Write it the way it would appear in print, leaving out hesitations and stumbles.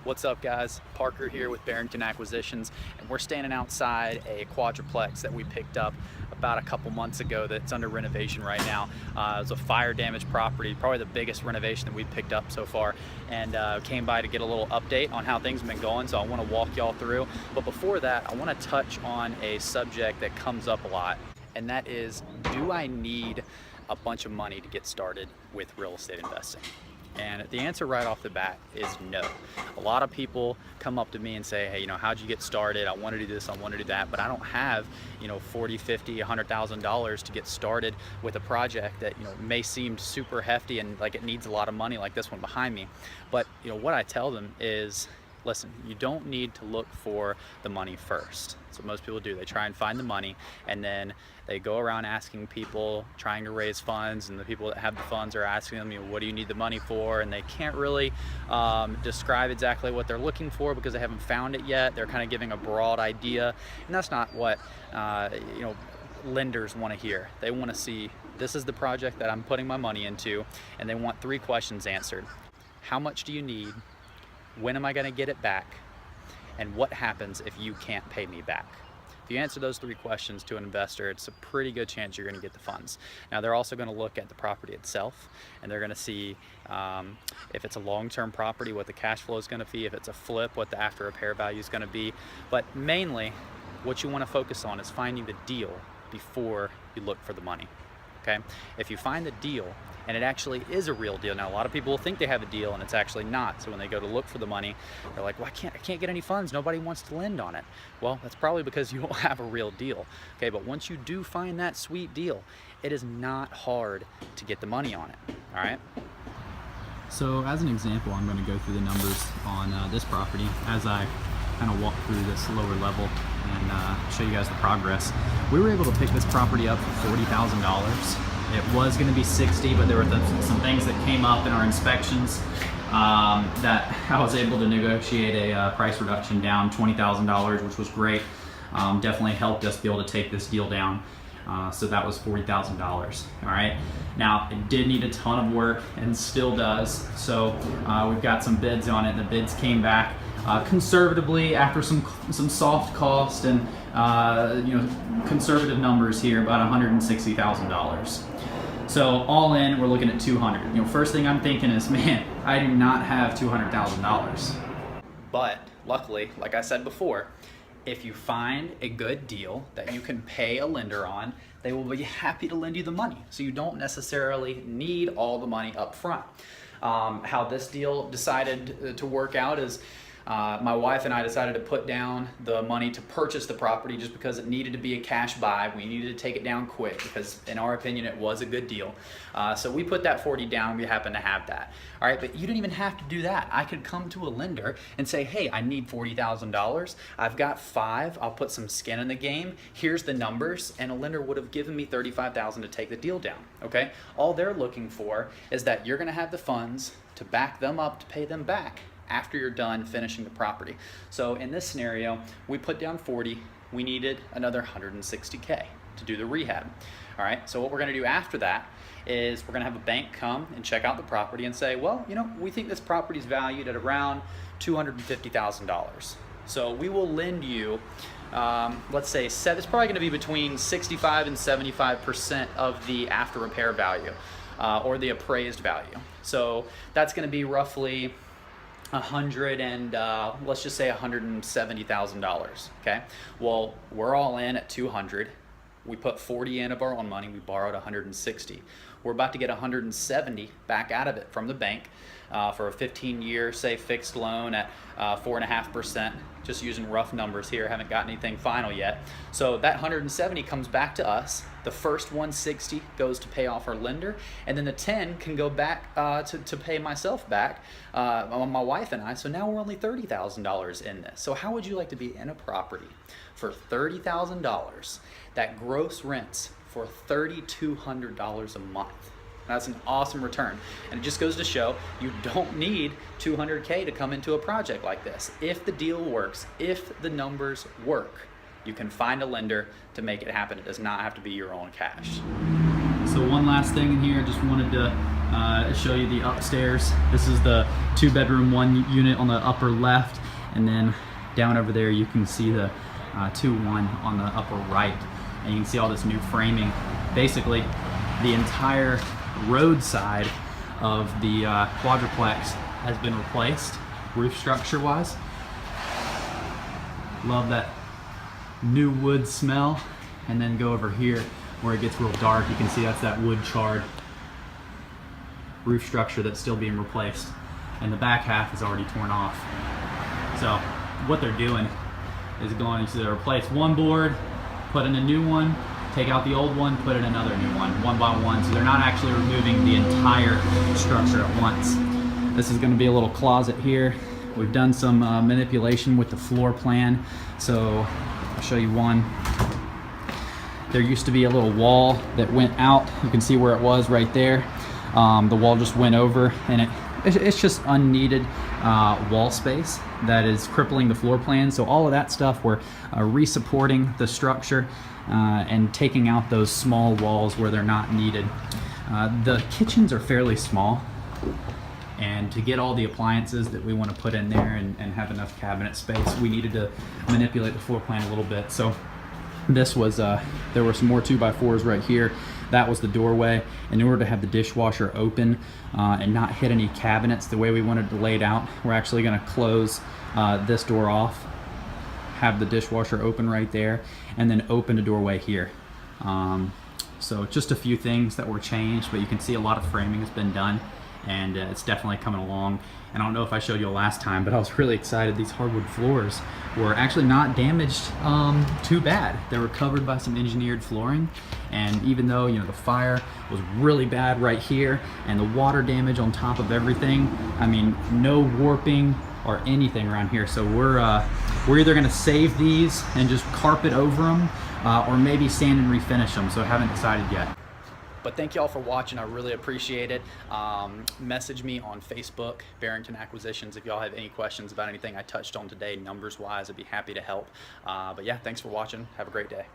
What's up, guys? Parker here with Barrington Acquisitions, and we're standing outside a quadruplex that we picked up about a couple months ago that's under renovation right now. It's a fire damaged property, probably the biggest renovation that we've picked up so far, and came by to get a little update on how things have been going, so I want to walk y'all through. But before that, I want to touch on a subject that comes up a lot, and that is, do I need a bunch of money to get started with real estate investing? And the answer right off the bat is no. A lot of people come up to me and say, hey, how'd you get started? I want to do this, I want to do that, but I don't have, $40, $50, $100,000 to get started with a project that, may seem super hefty and like it needs a lot of money, like this one behind me. But, what I tell them is, listen, you don't need to look for the money first. That's what most people do. They try and find the money, and then they go around asking people, trying to raise funds, and the people that have the funds are asking them, what do you need the money for? And they can't really describe exactly what they're looking for because they haven't found it yet. They're kind of giving a broad idea, and that's not what lenders want to hear. They want to see, this is the project that I'm putting my money into, and they want 3 questions answered. How much do you need? When am I going to get it back? And what happens if you can't pay me back? If you answer those 3 questions to an investor, it's a pretty good chance you're going to get the funds. Now, they're also going to look at the property itself, and they're going to see if it's a long-term property, what the cash flow is going to be, if it's a flip, what the after repair value is going to be. But mainly, what you want to focus on is finding the deal before you look for the money. Okay? If you find the deal, and it actually is a real deal. Now, a lot of people think they have a deal and it's actually not. So when they go to look for the money, they're like, well, I can't get any funds. Nobody wants to lend on it. Well, that's probably because you don't have a real deal. Okay, but once you do find that sweet deal, it is not hard to get the money on it, all right? So as an example, I'm going to go through the numbers on this property as I kind of walk through this lower level and show you guys the progress. We were able to pick this property up for $40,000. It was going to be 60, but there were some things that came up in our inspections that I was able to negotiate a price reduction down $20,000, which was great. Definitely helped us be able to take this deal down. So that was $40,000. All right. Now, it did need a ton of work and still does. So we've got some bids on it. The bids came back conservatively after some soft cost and conservative numbers here, about $160,000. So all in, we're looking at 200. First thing I'm thinking is, man, I do not have $200,000. But luckily, like I said before, if you find a good deal that you can pay a lender on, they will be happy to lend you the money. So you don't necessarily need all the money up front. How this deal decided to work out is my wife and I decided to put down the money to purchase the property just because it needed to be a cash buy. We needed to take it down quick because, in our opinion, it was a good deal. So we put that 40 down. We happen to have that. All right, but you don't even have to do that. I could come to a lender and say, hey, I need $40,000. I've got 5. I'll put some skin in the game. Here's the numbers. And a lender would have given me $35,000 to take the deal down. Okay? All they're looking for is that you're going to have the funds to back them up to pay them back after you're done finishing the property. So in this scenario, we put down 40, we needed another 160K to do the rehab. All right, so what we're gonna do after that is we're gonna have a bank come and check out the property and say, well, we think this property is valued at around $250,000. So we will lend you, let's say, it's probably gonna be between 65 and 75% of the after repair value or the appraised value. So that's gonna be roughly let's just say $170,000. Okay. Well, we're all in at 200. We put 40 in of our own money. We borrowed 160. We're about to get 170 back out of it from the bank for a 15-year, say, fixed loan at 4.5%. Just using rough numbers here. Haven't got anything final yet. So that 170 comes back to us. The first 160 goes to pay off our lender, and then the 10 can go back to pay myself back, my wife and I. So now we're only $30,000 in this. So how would you like to be in a property for $30,000 that gross rents for $3,200 a month? That's an awesome return. And it just goes to show you don't need 200K to come into a project like this. If the deal works, if the numbers work, you can find a lender to make it happen. It does not have to be your own cash. So one last thing in here, just wanted to show you the upstairs. This is the 2-bedroom 1 unit on the upper left, and then down over there you can see the 2-1 on the upper right, and you can see all this new framing. Basically, the entire roadside of the quadruplex has been replaced, roof structure wise. Love that new wood smell. And then go over here where it gets real dark. You can see that's that wood charred roof structure that's still being replaced, and the back half is already torn off. So what they're doing is going to replace one board, put in a new one, take out the old one, put in another new one by one. So they're not actually removing the entire structure at once. This is going to be a little closet here. We've done some manipulation with the floor plan. So I'll show you one. There used to be a little wall that went out. You can see where it was right there. The wall just went over, and it's just unneeded wall space that is crippling the floor plan. So all of that stuff, we're re-supporting the structure and taking out those small walls where they're not needed. The kitchens are fairly small, and to get all the appliances that we want to put in there and have enough cabinet space, we needed to manipulate the floor plan a little bit. So this was, there were some more 2x4s right here. That was the doorway. In order to have the dishwasher open and not hit any cabinets the way we wanted to lay it out, we're actually going to close this door off, have the dishwasher open right there, and then open a doorway here. So just a few things that were changed, but you can see a lot of framing has been done, and it's definitely coming along. And I don't know if I showed you last time, but I was really excited. These hardwood floors were actually not damaged too bad. They were covered by some engineered flooring, and even though, you know, the fire was really bad right here and the water damage on top of everything, I mean, no warping or anything around here. So we're either gonna save these and just carpet over them, or maybe sand and refinish them. So I haven't decided yet. But thank y'all for watching. I really appreciate it. Message me on Facebook, Barrington Acquisitions, if y'all have any questions about anything I touched on today, numbers wise. I'd be happy to help. But yeah, thanks for watching. Have a great day.